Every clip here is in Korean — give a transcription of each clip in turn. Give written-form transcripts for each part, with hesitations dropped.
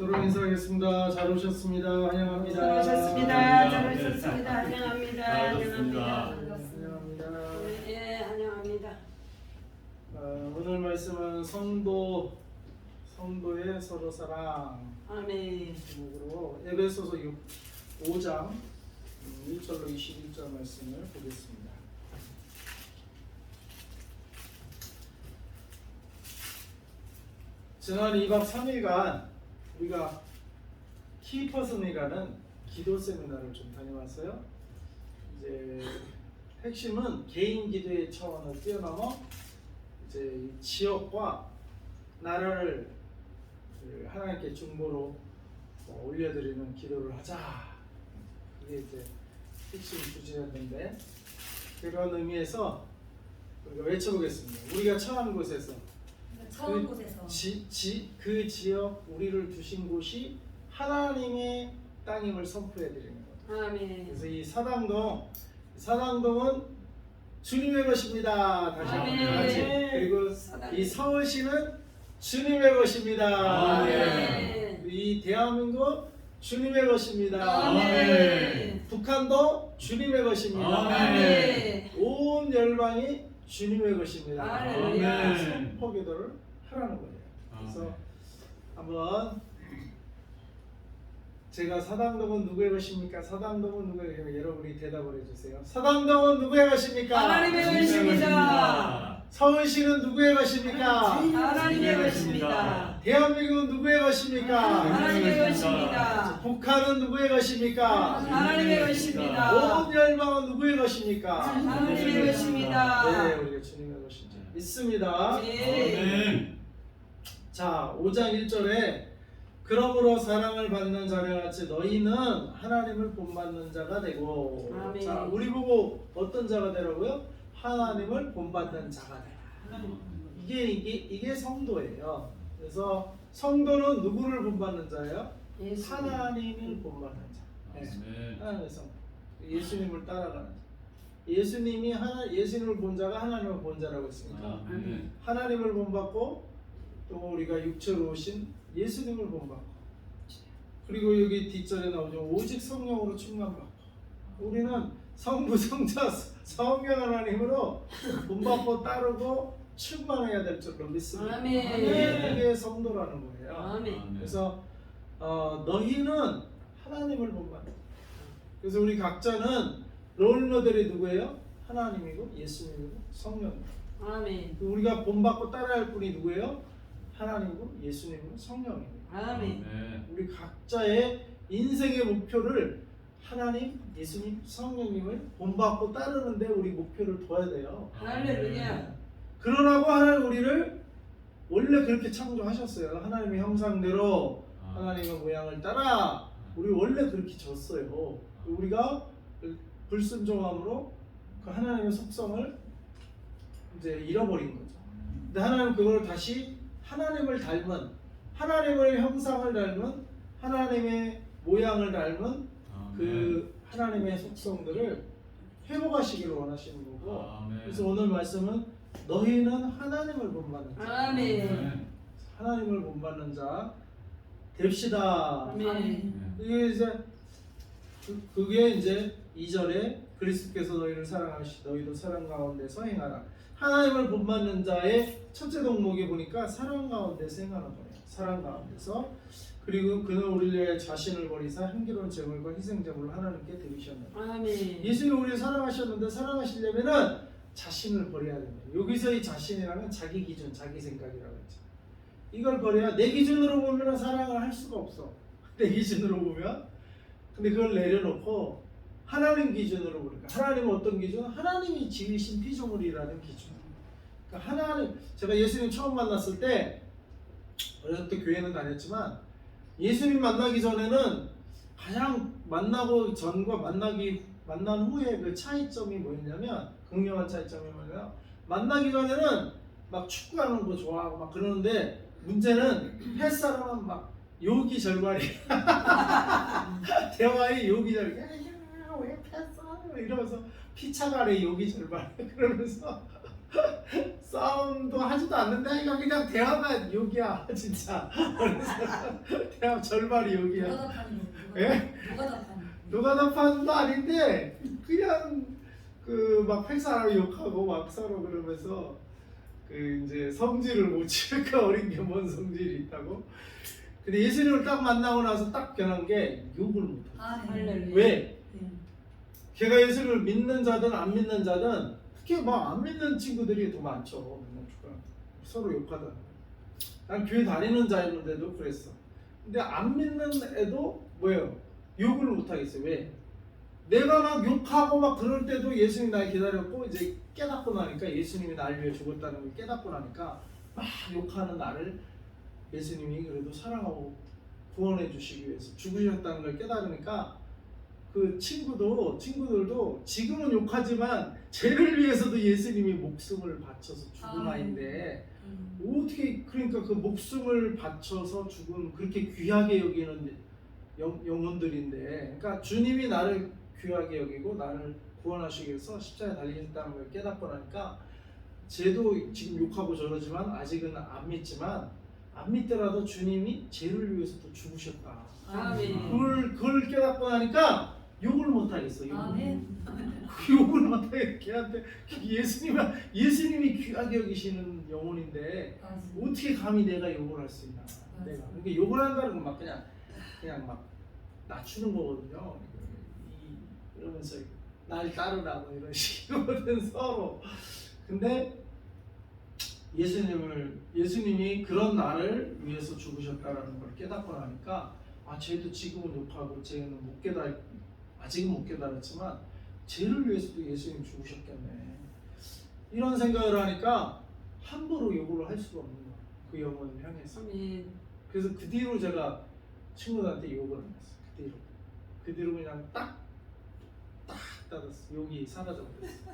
서로 인사하겠습니다. 잘 오셨습니다. 환영합니다. 잘 오셨습니다. 잘 오셨습니다. 환영합니다. 반갑습니다. 환영합니다. 예, 환영합니다. 오늘 말씀은 성도의 서로 사랑 아멘. 제목으로 에베소서 5장 1절로 21절 말씀을 보겠습니다. 지난 2박 3일간 우리가 키퍼슨이라는 기도 세미나를 좀 다녀왔어요. 이제 핵심은 개인 기도의 차원을 뛰어넘어 이제 지역과 나라를 하나님께 중보로 올려드리는 기도를 하자. 이게 이제 핵심 주제였는데 그런 의미에서 우리가 외쳐보겠습니다. 우리가 처한 곳에서 그 지역 우리를 두신 곳이 하나님의 땅임을 선포해드리는 거예요. 아멘. 그래서 이 사당동은 주님의 것입니다. 다시 한번 아멘. 같이. 그리고 이 서울시는 주님의 것입니다. 아멘. 이 대한민국 주님의 것입니다. 아멘. 북한도 주님의 것입니다. 아멘. 온 열방이 주님의 것입니다. 할렐루야. 선포기도를 하라는 거예요. 그래서 한번 제가 사당동은 누구의 것입니까? 사당동은 누구의 것입니까? 여러분이 대답을 해주세요. 사당동은 누구의 것입니까? 하나님의 것입니다. 서울시는 누구의 것입니까? 하나님의 것입니다. 대한민국은 누구의 것입니까? 하나님의 것입니다. 북한은 누구의 것입니까? 하나님의 것입니다. 온 열방은 누구의 것입니까? 하나님의 것입니다. 네, 우리가 주님의 것인지 믿습니다. 네. 자, 5장 1절에 그러므로 사랑을 받는 자와 같이 너희는 하나님을 본받는 자가 되고. 아멘. 자, 우리 보고 어떤 자가 되라고요? 하나님을 본받는 자가 되라. 이게 성도예요. 그래서 성도는 누구를 본받는 자예요? 하나님을 본받는 자. 네. 하나님의 성. 예수님을 따라가는 자. 예수님을 본 자가 하나님을 본 자라고 했으니까 하나님을 본받고 또 우리가 육체로 오신 예수님을 본받고 그리고 여기 뒷절에 나오죠. 오직 성령으로 충만받고 우리는 성부 성자 성령 하나님으로 본받고 따르고 충만해야 될 줄로 믿습니다. 아멘. 이게 성도라는 거예요. 아멘. 그래서 너희는 하나님을 본받는. 그래서 우리 각자는 롤모델이 누구예요? 하나님이고 예수님이고 성령이고. 아멘. 우리가 본받고 따라할 분이 누구예요? 하나님이고 예수님이고 성령이고. 아멘. 우리 각자의 인생의 목표를 하나님, 예수님, 성령님을 본받고 따르는데 우리 목표를 둬야 돼요. 할렐루야. 그러라고 하나님 우리를 원래 그렇게 창조하셨어요. 하나님의 형상대로 하나님의 모양을 따라 우리 원래 그렇게 졌어요. 우리가 불순종함으로 그 하나님의 속성을 이제 잃어버린 거죠. 근데 하나님 그걸 다시 하나님을 닮은 하나님의 형상을 닮은 하나님의 모양을 닮은 그 하나님의 속성들을 회복하시기를 원하시는 거고. 그래서 오늘 말씀은 너희는 하나님을 본받는 자. 아멘. 하나님을 본받는 자 됩시다. 아멘. 그게 이제 2절에 그리스도께서 너희를 사랑하시 너희도 사랑 가운데서 행하라. 하나님을 본받는 자의 첫째 덕목에 보니까 사랑 가운데서 행하는 거예요. 사랑 가운데서. 그리고 그는 우리를 위해 자신을 버리사 향기로운 제물과 희생제물을 하나님께 드리셨는데. 아멘. 예수님이 우리를 사랑하셨는데 사랑하시려면은 자신을 버려야 됩니다. 여기서 이 자신이라는 자기 기준, 자기 생각이라고 했죠. 이걸 버려야 내 기준으로 보면 사랑을 할 수가 없어. 내 기준으로 보면. 근데 그걸 내려놓고 하나님 기준으로 보니까 하나님은 어떤 기준? 하나님이 지으신 피조물이라는 기준. 그러니까 하나님, 제가 예수님 처음 만났을 때 어렸을 때 교회는 다녔지만 예수님 만나기 전에는 가장 만나고 전과 만난 후에 그 차이점이 뭐였냐면 극명한 차이점이 뭐냐면 만나기 전에는 막 축구하는 거 좋아하고 막 그러는데 문제는 햇사람은 막 욕이 절발이 대화에 욕이 절발이 왜 패스 이러면서 피차가래 욕이 절발이 그러면서 싸움도 하지도 않는데 이거 그냥 대화가 욕이야 진짜. 그래서 대화 절반이 욕이야. 예? 노가다판도 아닌데 그냥 그 막 회사를 욕하고 막 서로 그러면서 그 이제 성질을 못 치니까 어린 게 뭔 성질이 있다고. 근데 예수님을 딱 만나고 나서 딱 변한 게 욕을 못 해. 할렐루야. 왜? 걔가 예수를 믿는 자든 안 믿는 자든 특히 막 안 믿는 친구들이 더 많죠. 맨날 서로 욕하다. 난 교회 다니는 자였는데도 그랬어. 근데 안 믿는 애도 뭐예요? 욕을 못 하겠어요. 왜? 내가 막 욕하고 막 그럴 때도 예수님이 날 기다렸고 이제 깨닫고 나니까 예수님이 날 위해 죽었다는 걸 깨닫고 나니까 막 욕하는 나를 예수님이 그래도 사랑하고 구원해 주시기 위해서 죽으셨다는 걸 깨달으니까 그 친구들도 지금은 욕하지만 죄를 위해서도 예수님이 목숨을 바쳐서 죽은 아이인데 어떻게 그러니까 그 목숨을 바쳐서 죽은 그렇게 귀하게 여기는 영혼들인데 그러니까 주님이 나를 귀하게 여기고 나를 구원하시기 위해서 십자가에 달리셨다는 걸 깨닫고 나니까 쟤도 지금 욕하고 저러지만 아직은 안 믿지만 안 믿더라도 주님이 죄를 위해서도 죽으셨다. 아멘. 그걸 깨닫고 나니까 욕을 못 하겠어. 욕을 못 하겠어. 걔한테 예수님이 귀하게 여기시는 영혼인데 어떻게 감히 내가 욕을 할 수 있나? 내가 그러니까 욕을 한다는 건 막 그냥 막 낮추는 거거든요. 이러면서 날 따르라고 이런 식이거든 서로. 근데 예수님이 그런 나를 위해서 죽으셨다라는 걸 깨닫고 나니까 아 쟤도 지금은 욕하고 쟤는 아직은 못 깨달았지만 쟤를 위해서도 예수님 죽으셨겠네. 이런 생각을 하니까 함부로 욕을 할 수가 없는 거야. 그 영혼을 향해서. 아멘. 그래서 그 뒤로 제가 친구들한테 욕을 안 했어. 그 뒤로 그냥 딱 닫았어. 욕이 사라져버렸어.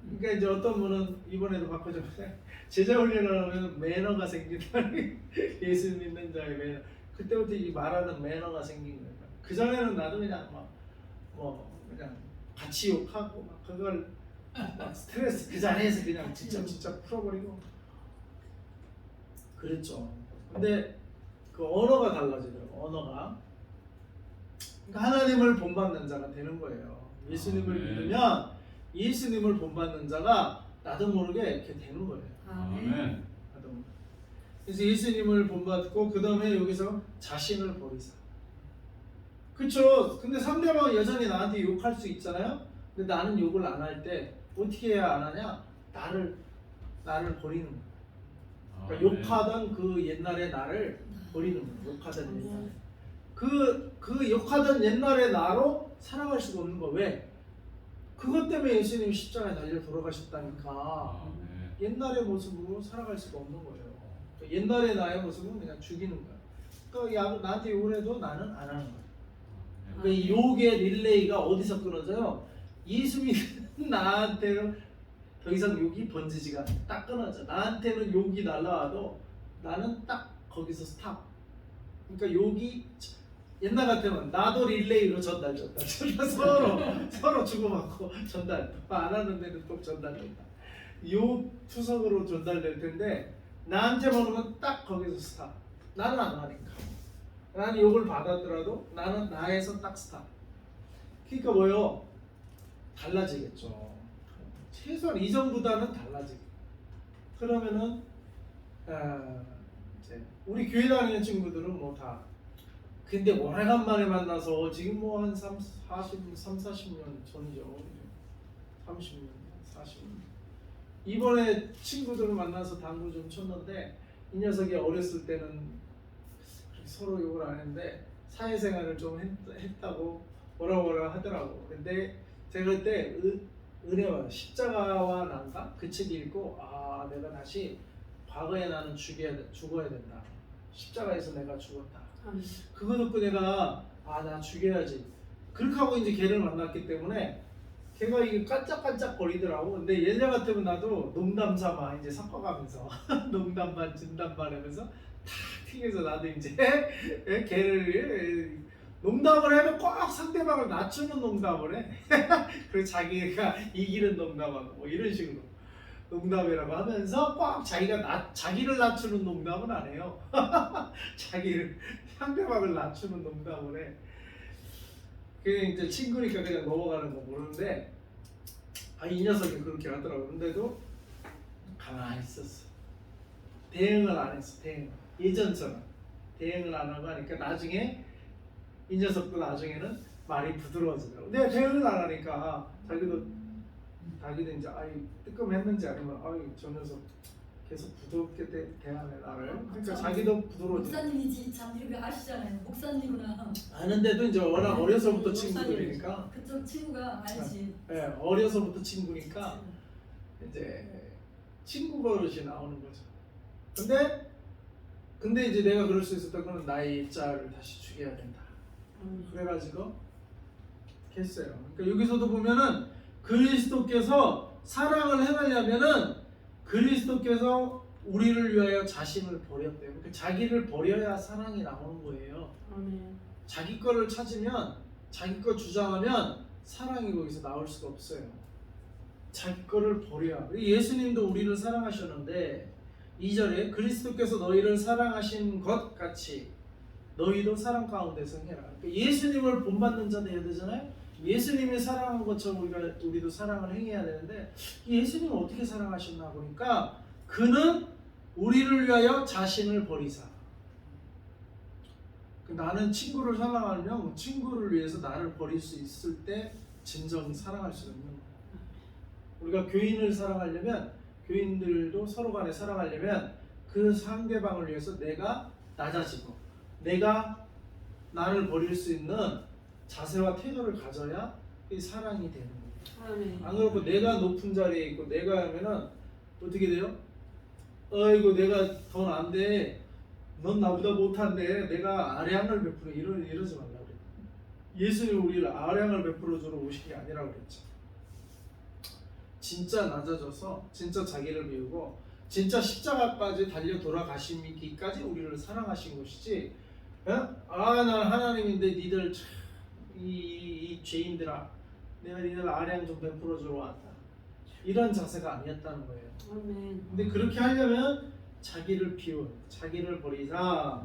그러니까 이제 어떤 분은 이번에도 바꿔줬는데 제자 훈련을 하면 매너가 생긴다는 예수 믿는 자의 매너. 그때부터 이 말하는 매너가 생긴 거예요. 그 전에는 나도 그냥 그냥 같이 욕하고 막 그걸 막 스트레스 그 자리에서 그냥 진짜 풀어버리고 그랬죠. 근데 그 언어가 달라지더라고. 언어가. 그러니까 하나님을 본받는 자가 되는 거예요. 예수님을 믿으면 예수님을 본받는 자가 나도 모르게 이렇게 되는 거예요. 아멘. 그래서 예수님을 본받고 그 다음에 여기서 자신을 버리자. 그쵸? 근데 상대방은 여전히 나한테 욕할 수 있잖아요. 근데 나는 욕을 안 할 때 어떻게 해야 안 하냐? 나를 버리는 거야. 그러니까 욕하던 그 옛날의 나를 버리는 거야. 욕하던 옛날에. 그 욕하던 옛날의 나로 살아갈 수가 없는 거야. 왜? 그것 때문에 예수님이 십자가에 달려 돌아가셨다니까. 옛날의 모습으로 살아갈 수가 없는 거예요. 그러니까 옛날의 나의 모습은 그냥 죽이는 거야. 그러니까 나한테 욕을 해도 나는 안 하는 거야. 그러니까 이 욕의 릴레이가 어디서 끊어져요? 예수 믿는 나한테는 더 이상 욕이 번지지가 딱 끊어져. 나한테는 욕이 날라와도 나는 딱 거기서 스탑. 그러니까 욕이 옛날 같으면 나도 릴레이로 전달 서로 주고받고 전달 안 하는데도 또 전달된다. 욕 투석으로 전달될 텐데 나한테만 오면 딱 거기서 스탑. 나는 안 하니까. 나는 욕을 받았더라도 나는 나에서 딱 스탑. 그러니까 뭐요? 달라지겠죠. 최소한 이전보다는 달라지겠죠. 그러면은 이제 우리 교회 다니는 친구들은 뭐 다 근데 오래간만에 만나서 지금 뭐 한 40년 전이죠. 30년, 40년. 이번에 친구들을 만나서 당구 좀 쳤는데 이 녀석이 어렸을 때는 서로 욕을 안 했는데 사회생활을 좀 했다고 뭐라 하더라고. 근데 제가 그때 은혜와 십자가와 난가 그 책 읽고 아 내가 다시 과거에 나는 죽어야 된다. 십자가에서 내가 죽었다. 그거 듣고 내가 아 나 죽여야지. 그렇게 하고 이제 걔를 만났기 때문에 걔가 이게 깐짝깐짝 거리더라고. 근데 예전 같으면 나도 농담 삼아 이제 섞어가면서 농담 반 진담 반 하면서 탁 튀겨서 나도 이제 걔를 농담을 해도 꼭 상대방을 낮추는 농담을 해. 그래서 자기가 이기는 농담하고 뭐 이런 식으로. 농담이라고 하면서 꽉 자기를 낮추는 농담은 안 해요. 자기를 상대방을 낮추는 농담을 해. 그게 이제 친구니까 그냥 넘어가는 거 모르는데 이 녀석이 그렇게 하더라고. 근데도 가만히 있었어. 대응을 안 했어. 예전처럼 대응을 안 하고 하니까 나중에 이 녀석도 나중에는 말이 부드러워지더라고. 내가 대응을 안 하니까 자기도 이제 뜨끔했는지 아니면 저 녀석 계속 부드럽게 대하네 나를. 그러니까 자기도 부드러워지고. 목사님이지 참 이렇게 아시잖아요. 목사님이구나. 아는데도 이제 워낙 어려서부터 목사님. 친구들이니까. 그쪽 친구가 알지. 네, 어려서부터 친구니까 이제 친구 버릇이 나오는 거죠. 근데 이제 내가 그럴 수 있었던 건 나의 입자를 다시 죽여야 된다. 그래가지고 했어요. 그러니까 여기서도 보면은 그리스도께서 사랑을 행하려면은 그리스도께서 우리를 위하여 자신을 버렸대요. 그러니까 자기를 버려야 사랑이 나오는 거예요. 아멘. 자기 거를 찾으면 자기 거 주장하면 사랑이 거기서 나올 수가 없어요. 자기 거를 버려야. 예수님도 우리를 사랑하셨는데 2절에 그리스도께서 너희를 사랑하신 것 같이 너희도 사랑 가운데서 행해라. 그러니까 예수님을 본받는 자 되어야 되잖아요. 예수님이 사랑한 것처럼 우리도 사랑을 행해야 되는데 예수님은 어떻게 사랑하셨나 보니까 그는 우리를 위하여 자신을 버리사. 나는 친구를 사랑하면 친구를 위해서 나를 버릴 수 있을 때 진정 사랑할 수 있는 거예요. 우리가 교인을 사랑하려면 교인들도 서로 간에 사랑하려면 그 상대방을 위해서 내가 낮아지고 내가 나를 버릴 수 있는 자세와 태도를 가져야 이 사랑이 되는 거예요. 아멘. 안 그렇고 내가 높은 자리에 있고 내가 하면은 어떻게 돼요? 어이구 내가 더 난데 넌 나보다 못한데 내가 아량을 베풀어 이러지 말라고 그래. 예수님 우리를 아량을 베풀어 주러 오신 게 아니라고 그랬죠. 진짜 낮아져서 진짜 자기를 비우고 진짜 십자가까지 달려 돌아가시기까지 우리를 사랑하신 것이지. 난 하나님인데 니들 이 죄인들아 내가 니들 아량 좀 베풀어 주러 왔다. 이런 자세가 아니었다는 거예요. 아멘. 근데 그렇게 하려면 자기를 비운, 자기를 버리사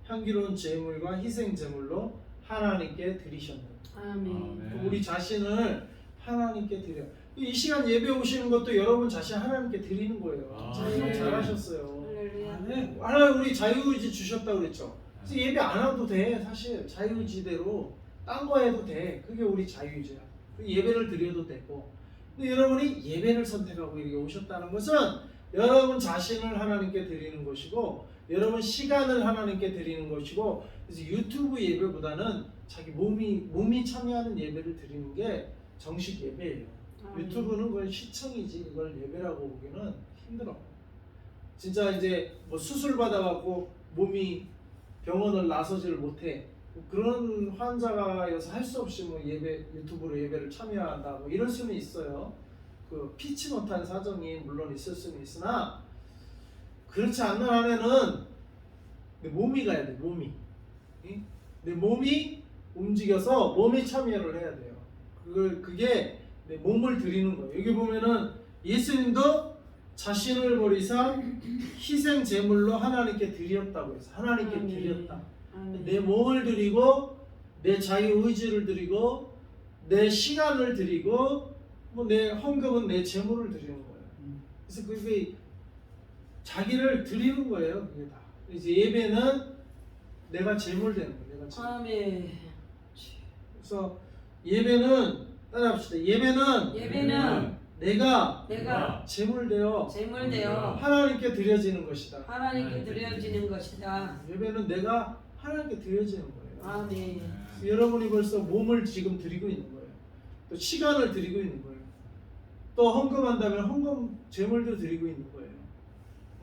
향기로운 제물과 희생 제물로 하나님께 드리셨는. 아멘. 우리 자신을 하나님께 드려. 이 시간 예배 오시는 것도 여러분 자신 하나님께 드리는 거예요. 참 잘하셨어요. 할렐루야. 우리 자유의지 주셨다고 그랬죠. 그래서 예배 안 와도 돼. 사실 자유의지대로 딴 거 해도 돼. 그게 우리 자유의지야. 예배를 드려도 되고. 근데 여러분이 예배를 선택하고 이렇게 오셨다는 것은 여러분 자신을 하나님께 드리는 것이고 여러분 시간을 하나님께 드리는 것이고 그래서 유튜브 예배보다는 자기 몸이 참여하는 예배를 드리는 게 정식 예배예요. 유튜브는 그건 시청이지 그걸 예배라고 보기는 힘들어. 진짜 이제 뭐 수술 받아갖고 몸이 병원을 나서지를 못해 그런 환자가여서 할 수 없이 뭐 유튜브로 예배를 참여한다 뭐 이럴 수는 있어요. 그 피치 못한 사정이 물론 있을 수는 있으나 그렇지 않는 한에는 내 몸이 가야 돼. 내 몸이 움직여서 몸이 참여를 해야 돼요. 그게 내 몸을 드리는 거예요. 여기 보면은 예수님도 자신을 버리사 희생 제물로 하나님께 드렸다고 해서 하나님께 드렸다. 내 몸을 드리고 내 자유 의지를 드리고 내 시간을 드리고 뭐 내 헌금은 내 제물을 드리는 거예요. 그래서 그게 자기를 드리는 거예요. 그게 다. 이제 예배는 내가 제물 되는 거예요. 내가 제물. 아멘. 그래서 예배는 따라합시다. 예배는 내가 제물되어 하나님께 드려지는 것이다. 하나님께 드려지는 것이다. 예배는 내가 하나님께 드려지는 거예요. 아멘. 여러분이 벌써 몸을 지금 드리고 있는 거예요. 또 시간을 드리고 있는 거예요. 또 헌금한다면 헌금 제물도 드리고 있는 거예요.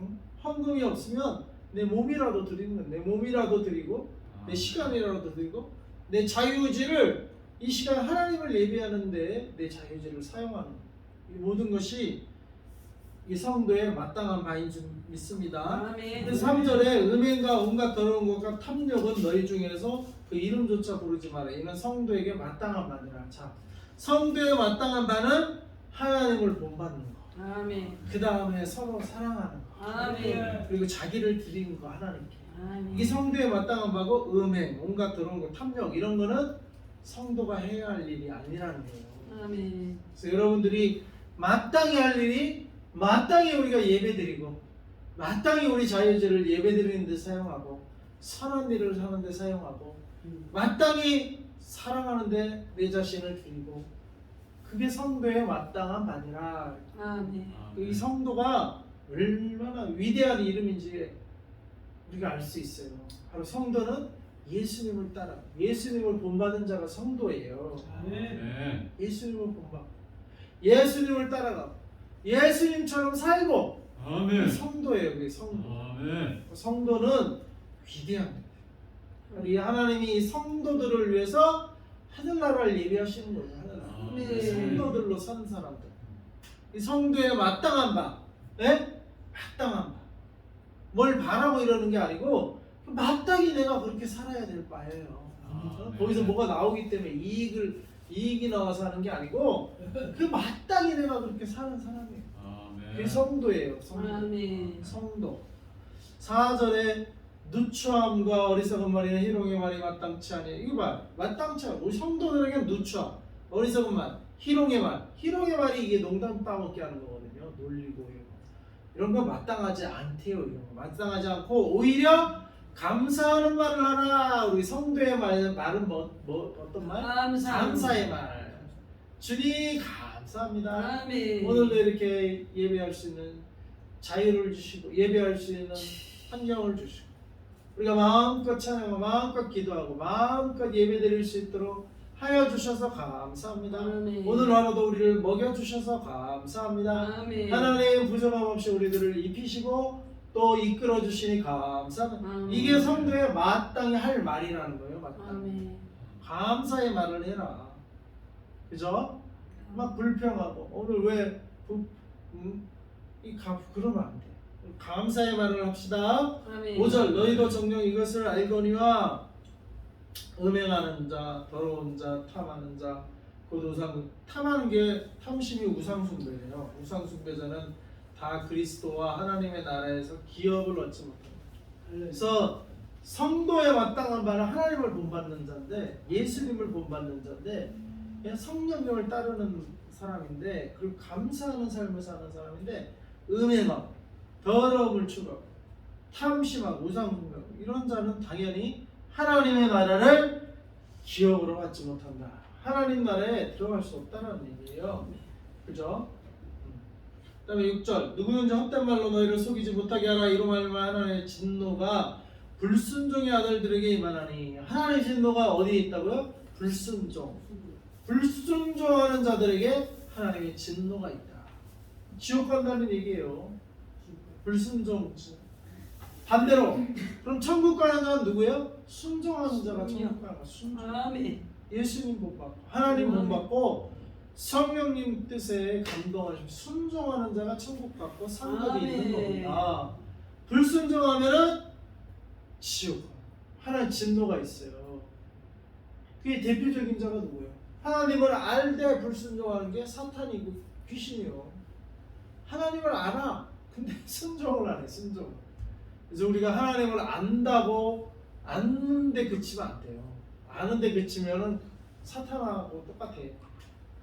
응? 헌금이 없으면 내 몸이라도 드리는 거예요. 내 몸이라도 드리고 내 시간이라도 드리고 내 자유의지를 이 시간 하나님을 예배하는데 내 자유의지를 사용하는 이 모든 것이 이 성도의 마땅한 바인 줄 믿습니다. 아멘. 3절에 음행과 온갖 더러운 것과 탐욕은 너희 중에서 그 이름조차 부르지 마라. 이는 성도에게 마땅한 바니라. 자, 성도의 마땅한 바는 하나님을 본받는 것. 아멘. 그 다음에 서로 사랑하는 거. 아멘. 그리고 자기를 드리는 거 하나님께. 아멘. 이게 성도에 마땅한 바고 음행, 온갖 더러운 거, 탐욕 이런 거는 성도가 해야 할 일이 아니라는 거예요. 아멘. 그래서 여러분들이 마땅히 할 일이 마땅히 우리가 예배드리고 마땅히 우리 자유제를 예배드리는 데 사용하고 선한 일을 하는 데 사용하고 마땅히 사랑하는 데 내 자신을 드리고 그게 성도의 마땅한 바니라. 아멘. 이 성도가 얼마나 위대한 이름인지 우리가 알 수 있어요. 바로 성도는 예수님을 따라 예수님을 본받은 자가 성도예요. 아멘. 예수님을 본받고 예수님을 따라가고 예수님처럼 살고 아멘. 성도예요. 그게 성도. 아멘. 성도는 위대합니다. 우리 하나님이 성도들을 위해서 하늘나라를 예비하시는 거예요. 하늘나라. 네. 성도들로 산 사람들. 이 성도에 마땅한 바, 예? 마땅한 바. 뭘 바라고 이러는 게 아니고 마땅히 내가 그렇게 살아야 될 바예요. 아멘. 거기서 뭐가 나오기 때문에 이익이 나와서 하는 게 아니고 그 마땅히 내가 그렇게 사는 사람이에요. 아멘. 그게 성도예요. 성도. 아멘. 성도. 4절에 누추함과 어리석은 말이나 희롱의 말이 마땅치 아니. 이거 봐. 마땅치 않아. 우리 성도들에게는 누추함, 어리석은 말, 희롱의 말. 희롱의 말이 이게 농담 따먹게 하는 거거든요. 놀리고 이런 거 마땅하지 않대요. 이런 거 마땅하지 않고 오히려 감사하는 말을 하라. 우리 성도의 말은 뭐 어떤 말? 감사의 말. 주님 감사합니다. 아멘. 오늘도 이렇게 예배할 수 있는 자유를 주시고 예배할 수 있는 환경을 주시고 우리가 마음껏 찬양하고 마음껏 기도하고 마음껏 예배드릴 수 있도록 하여 주셔서 감사합니다. 아멘. 오늘 하루도 우리를 먹여 주셔서 감사합니다. 아멘. 하나님 부정함 없이 우리들을 입히시고 또 이끌어 주시니 감사합니다. 아멘. 이게 성도의 마땅히 할 말이라는 거예요. 마땅히. 아멘. 감사의 말을 해라. 그죠? 막 불평하고 오늘 왜 그러면 안 돼. 감사의 말을 합시다. 아멘. 5절 너희도 정녕 이것을 알거니와 음행하는 자, 더러운 자, 탐하는 자, 곧 우상 탐하는 게 탐심이 우상숭배예요. 우상숭배자는 다 그리스도와 하나님의 나라에서 기업을 얻지 못합니다. 그래서 성도에 마땅한 바는 하나님을 본받는 자인데 예수님을 본받는 자인데 그냥 성령님을 따르는 사람인데 그리고 감사하는 삶을 사는 사람인데 음행하고 더러움을 추구하고 탐심하고 우상숭배하고 이런 자는 당연히 하나님의 나라를 기업으로 받지 못한다. 하나님 나라에 들어갈 수 없다는 얘기예요. 그죠? 그 다음에 6절 누구든지 헛된 말로 너희를 속이지 못하게 하라. 이로 말미암아 하나님의 진노가 불순종의 아들들에게 임하나니. 하나님의 진노가 어디에 있다고요? 불순종. 불순종하는 자들에게 하나님의 진노가 있다. 지옥 간다는 얘기예요. 불순종. 반대로 그럼 천국 가는 자는 누구예요? 순종하는 자가 천국 가는 거. 순종. 아멘. 예수님 못 받고 하나님 못 받고 성령님 뜻에 감동하시고 순종하는 자가 천국 받고 상급이 있는 겁니다. 불순종하면은 지옥. 하나님 진노가 있어요. 그게 대표적인 자가 누구예요? 하나님을 알되 불순종하는 게 사탄이고 귀신이요. 하나님을 알아. 근데 순종을 안 해. 순종. 그래서 우리가 하나님을 안다고 아는데 그치면 안 돼요. 아는데 그치면은 사탄하고 똑같아.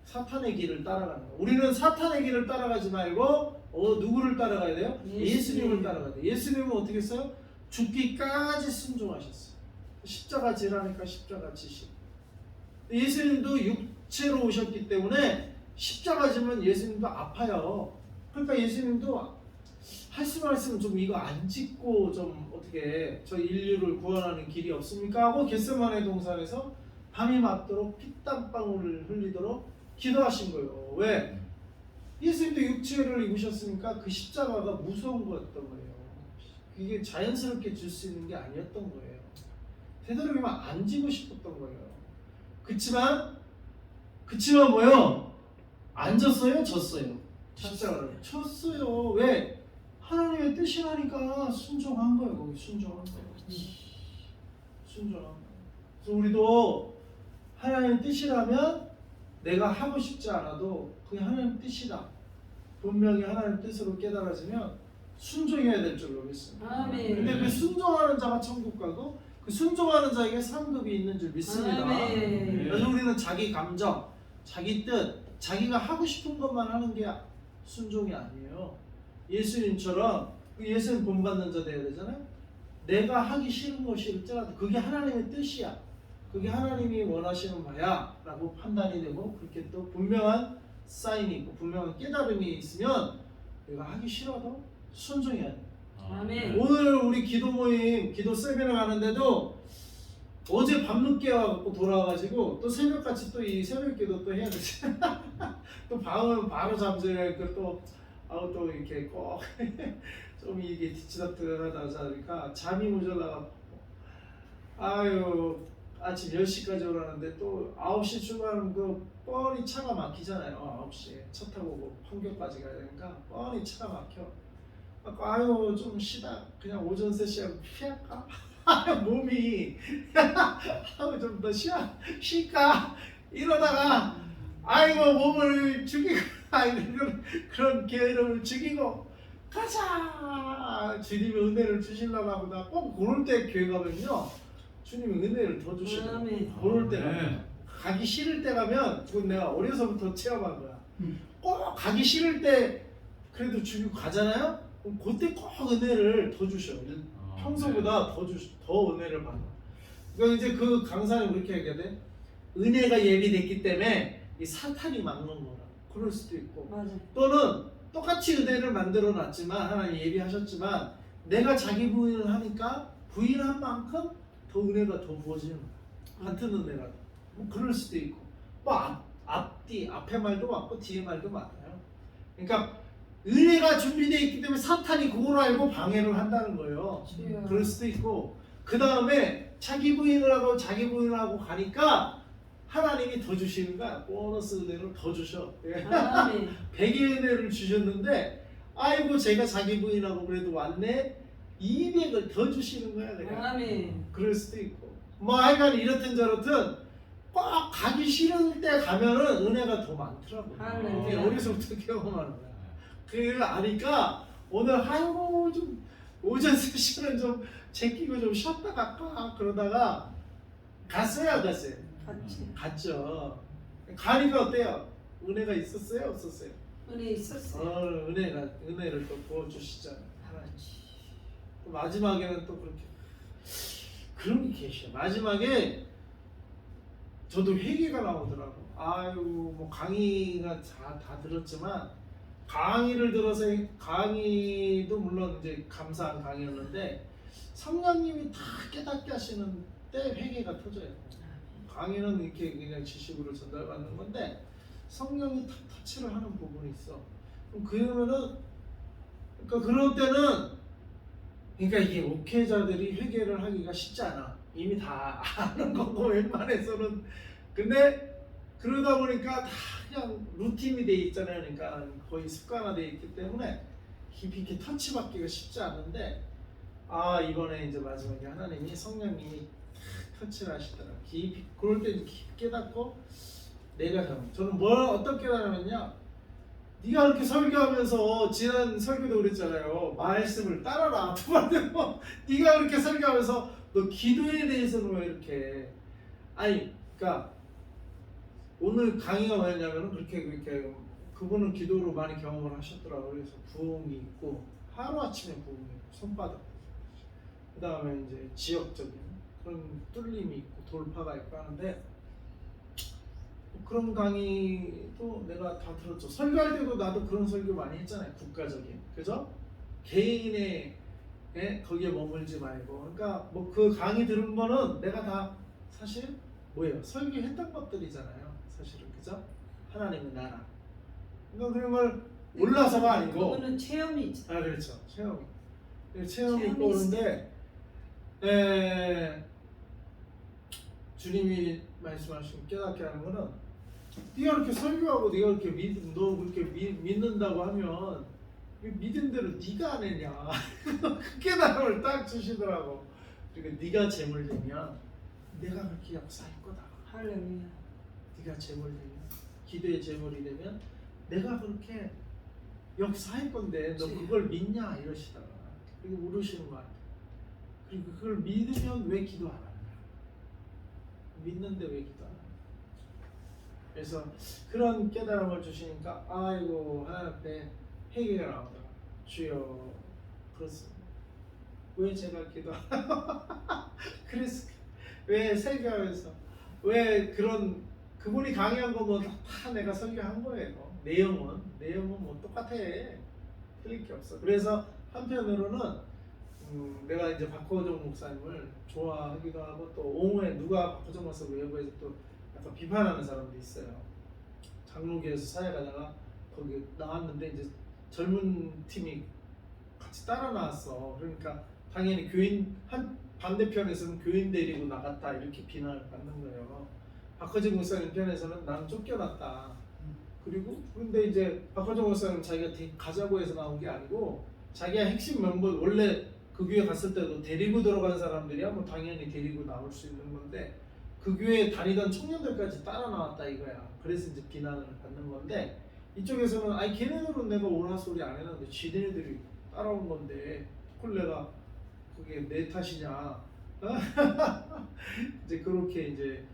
사탄의 길을 따라가는 거예요. 우리는 사탄의 길을 따라가지 말고 누구를 따라가야 돼요? 예수님을 따라가야 돼요. 예수님은 어떻게 했어요? 죽기까지 순종하셨어요. 십자가 지라니까 십자가 지시고. 예수님도 육체로 오셨기 때문에 십자가 지면 예수님도 아파요. 그러니까 예수님도 말씀 좀 이거 안 짓고 좀 어떻게 저 인류를 구원하는 길이 없습니까? 하고 겟세마네 동산에서 밤이 맞도록 피땀방울을 흘리도록 기도하신 거예요. 왜? 예수님도 육체를 입으셨으니까 그 십자가가 무서운 거였던 거예요. 이게 자연스럽게 줄 수 있는 게 아니었던 거예요. 되도록이면 안 지고 싶었던 거예요. 그치만 뭐요? 안 졌어요? 졌어요. 십자가를 쳤어요. 왜? 하나님의 뜻이라니까 순종한 거예요. 거기 순종한 거예요. 순종한 거예요. 그래서 우리도 하나님의 뜻이라면 내가 하고 싶지 않아도 그게 하나님의 뜻이다. 분명히 하나님 뜻으로 깨달아지면 순종해야 될 줄로 믿습니다. 아멘. 근데 그 순종하는 자가 천국 가고 그 순종하는 자에게 상급이 있는 줄 믿습니다. 아멘. 그래서 우리는 자기 감정, 자기 뜻, 자기가 하고 싶은 것만 하는 게 순종이 아니에요. 예수님처럼 그 예수님 본받는 자 되어야 되잖아요. 내가 하기 싫은 것일지라도 그게 하나님의 뜻이야. 그게 하나님이 원하시는 바야 라고 판단이 되고 그렇게 또 분명한 사인이 있고 분명한 깨달음이 있으면 내가 하기 싫어도 순종해야 돼. 아멘. 오늘 우리 기도 모임, 기도 세미나 가는데도 어제 밤늦게 와갖고 돌아와가지고 또 새벽같이 또 이 새벽 기도 또 해야 되지. 또 밤은 바로 잠들어야 또 이렇게 꼭 좀 이게 뒤치다트가 나자니까 잠이 모자라가 아유 아침 10시까지 오라는데 또 9시 출발하면 그 뻔히 차가 막히잖아요. 9시에 차 타고 뭐 판교까지 가야 되니까 뻔히 차가 막혀. 아유 좀 쉬다 그냥 오전 세시하고 피할까? 몸이 좀 더 쉴까? 이러다가 아이고 몸을 죽이고 그런 게으름을 죽이고 가자 주님이 은혜를 주실라나 보다. 꼭 그럴 때 교회 가면요 주님이 은혜를 더 주시고 아멘. 그럴 때 가면 가기 싫을 때 가면 그건 내가 어려서부터 체험한 거야. 꼭 가기 싫을 때 그래도 주님 가잖아요. 그럼 그때 꼭 은혜를 더 주셔. 평소보다 더 은혜를 받아. 그러니까 이제 그 강사는 그렇게 얘기하대. 은혜가 예비됐기 때문에 이 사탄이 막는 거라. 그럴 수도 있고. 맞아. 또는 똑같이 은혜를 만들어 놨지만 하나님 예비하셨지만 내가 자기 부인을 하니까 부인한 만큼 더 은혜가 더 부어지는 거야. 같은 은혜가. 뭐 그럴 수도 있고. 뭐 앞에 말도 맞고 뒤에 말도 맞아요. 그러니까 은혜가 준비되어 있기 때문에 사탄이 그걸 알고 방해를 한다는 거예요. 주여. 그럴 수도 있고 그 다음에 자기 부인을 하고 가니까 하나님이 더 주시는 거야. 보너스 은혜를 더 주셔. 아멘. 100의 은혜를 주셨는데 아이고 제가 자기 부인하고 그래도 왔네 200을 더 주시는 거야. 그냥. 아멘. 그럴 수도 있고 뭐 하여간 이렇든 저렇든 꼭 가기 싫을 때 가면은 은혜가 더 많더라고요. 할렐루야. 이게 어디서부터 경험하는 거야. 그걸 아니까 오늘 아이고 좀 오전 세시는 좀 제끼고 좀 쉬었다 갈까 그러다가 갔어요. 같이. 갔죠. 가니까 어때요? 은혜가 있었어요? 없었어요? 은혜 있었어요. 은혜를 또 부어주시잖아요. 하나님. 또 마지막에는 또 그렇게 그런 게 계셔. 마지막에 저도 회개가 나오더라고. 아유 뭐 강의가 다 들었지만 강의를 들어서 강의도 물론 이제 감사한 강의였는데 성령님이 다 깨닫게 하시는 때 회개가 터져요. 강의는 이렇게 그냥 지식으로 전달받는 건데 성령이 다 터치를 하는 부분이 있어. 그럼 그러면은 그러니까 그럴 때는 그러니까 이게 목회자들이 회개를 하기가 쉽지 않아. 이미 다 아는 거고 웬만해서는. 근데 그러다 보니까 다 그냥 루틴이 돼 있잖아요. 그러니까 거의 습관화돼 있기 때문에 깊이 이렇게 터치받기가 쉽지 않은데 이번에 이제 마지막에 하나님이 성령님이 터치를 하시더라. 깊이 그럴 때 깊이 깨닫고 내가 저는 어떤 깨달으면요. 네가 그렇게 설교하면서 지난 설교도 그랬잖아요. 말씀을 따라라. 네가 그렇게 설교하면서 너 기도에 대해서는 왜 이렇게 그러니까 오늘 강의가 뭐였냐면은 그렇게 그분은 기도로 많이 경험을 하셨더라고요. 그래서 부흥이 있고 하루아침에 부흥이 있고 손바닥 그 다음에 이제 지역적인 그런 뚫림이 있고 돌파가 있고 하는데 그런 강의도 내가 다 들었죠. 설교할 때도 나도 그런 설교 많이 했잖아요. 국가적인 그죠? 개인의 거기에 머물지 말고 그러니까 뭐 그 강의 들은 거는 내가 다 사실 뭐예요? 설교했던 것들이잖아요. 사실은 그죠? 하나님의 나라 그러니까 그런 걸 몰라서가 아니고 그거는 체험이 있죠. 그렇죠. 체험이 체험이 있고 그런데 주님이 말씀하신 깨닫게 하는 거는 네가 그렇게 설교하고 네가 그렇게 너 그렇게 믿는다고 하면 믿은 대로 네가 안 했냐 그 깨달음을 딱 주시더라고. 그리고 네가 재물되면 내가 그렇게 역사할 거다. 할렐루야. 네가 재물되면 기도의 재물이 되면 내가 그렇게 역사할 건데 너 그걸 믿냐 이러시다가 그리고 물으시는 거 같아요. 그리고 그걸 믿으면 왜 기도 안 하느냐? 믿는데 왜 기도 안 하느냐? 그래서 그런 깨달음을 주시니까 아이고 하나님 앞에 회개가 나오더라. 주여 그렇습니다. 왜 제가 기도 안 그랬을까? 왜 설교하면서 왜 그런 그분이 강의한 거 뭐 다 내가 설교한 거예요. 내용은 뭐 똑같아. 틀릴 게 없어. 그래서 한편으로는 내가 이제 박호정 목사님을 좋아하기도 하고 또 옹호해 누가 박호정 목사 외부에서 또 약간 비판하는 사람도 있어요. 장로교에서 사역하다가 거기 나왔는데 이제 젊은 팀이 같이 따라 나왔어. 그러니까 당연히 교인 한 반대편에서는 교인 데리고 나갔다 이렇게 비난을 받는 거예요. 박호정 목사님 편에서는 나는 쫓겨났다. 그리고 근데 이제 박호정 목사님 자기가 가자고 해서 나온 게 아니고 자기가 핵심 멤버 원래 그 교회 갔을 때도 데리고 들어간 사람들이야 뭐 당연히 데리고 나올 수 있는 건데 그 교회에 다니던 청년들까지 따라 나왔다 이거야. 그래서 이제 비난을 받는 건데 이쪽에서는 아니 걔네들은 내가 오라 소리 안 했는데 지네들이 따라온 건데 그걸 내가 그게 내 탓이냐 이제 그렇게 이제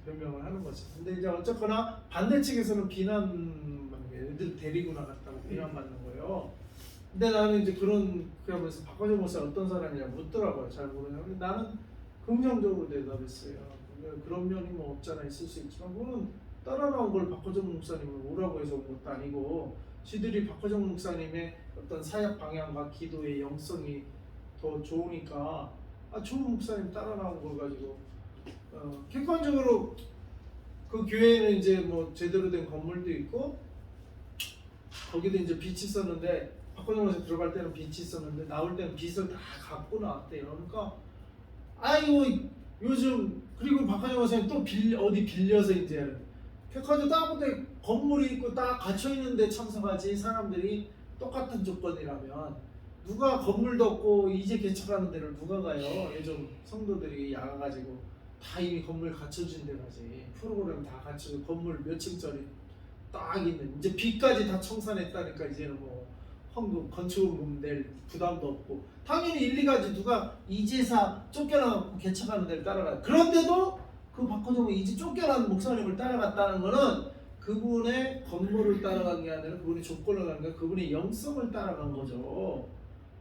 변명을 하는 거죠. 근데 이제 어쨌거나 반대 측에서는 비난받는 거예요. 애들 데리고 나갔다고 비난받는 거예요. 근데 나는 이제 그러면서 박호정 목사 어떤 사람이냐 묻더라고요. 잘 모르냐고. 근데 나는 긍정적으로 대답했어요. 그런 면이 뭐 없잖아 있을 수 있지만 그거는 따라 나온 걸 박호정 목사님을 오라고 해서 온 것도 아니고 지들이 박호정 목사님의 어떤 사역 방향과 기도의 영성이 더 좋으니까 좋은 목사님 따라 나온 걸 가지고 객관적으로 그 교회는 이제 뭐 제대로 된 건물도 있고 거기도 이제 빛이 있었는데 박호정 목사 들어갈 때는 빛이 있었는데 나올 때는 빛을 다 갖고 나왔대요. 그러니까 아이고 요즘 그리고 박호정 목사님 또 어디 빌려서 이제 객관적으로 딱 보는데 건물이 있고 딱 갇혀 있는데 참석하지 사람들이 똑같은 조건이라면 누가 건물도 없고 이제 개척하는 데를 누가 가요? 요즘 성도들이 야가가지고 다 이미 건물 갖춰진 데 가지. 프로그램 다 갖춰서 건물 몇 층짜리 딱 있는 이제 빚까지 다 청산했다니까 이제는 뭐 헌금 건축금 낼 부담도 없고 당연히 1, 2가지 누가 이제사 쫓겨나고 개척하는 데를 따라가. 그런데도 그 박호정은 이제 쫓겨난 목사님을 따라갔다는 거는 그분의 건물을 따라간 게 아니라 그분의 조건을 따라간 게 그분의 영성을 따라간 거죠.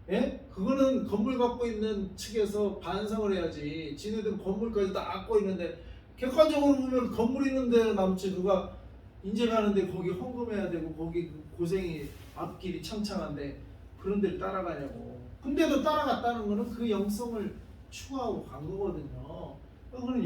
예? 그거는 건물 갖고 있는 측에서 반성을 해야지. 지네들은 건물까지 다 갖고 있는데 객관적으로 보면 건물 있는 데 남지 누가 인제 가는데 거기 헌금해야 되고 거기 고생이 앞길이 창창한데 그런 데를 따라가냐고. 근데도 따라갔다는 거는 그 영성을 추구하고 간 거거든요. 그거는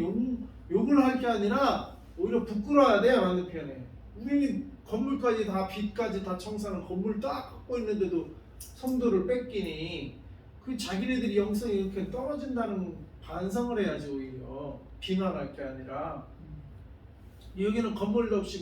욕을 할 게 아니라 오히려 부끄러워야 돼. 반대편에 우리는 건물까지 다 빚까지 다 청산한 건물 딱 갖고 있는데도 성도를 뺏기니 그 자기네들이 영성이 이렇게 떨어진다는 반성을 해야지. 오히려 비난할 게 아니라 여기는 건물도 없이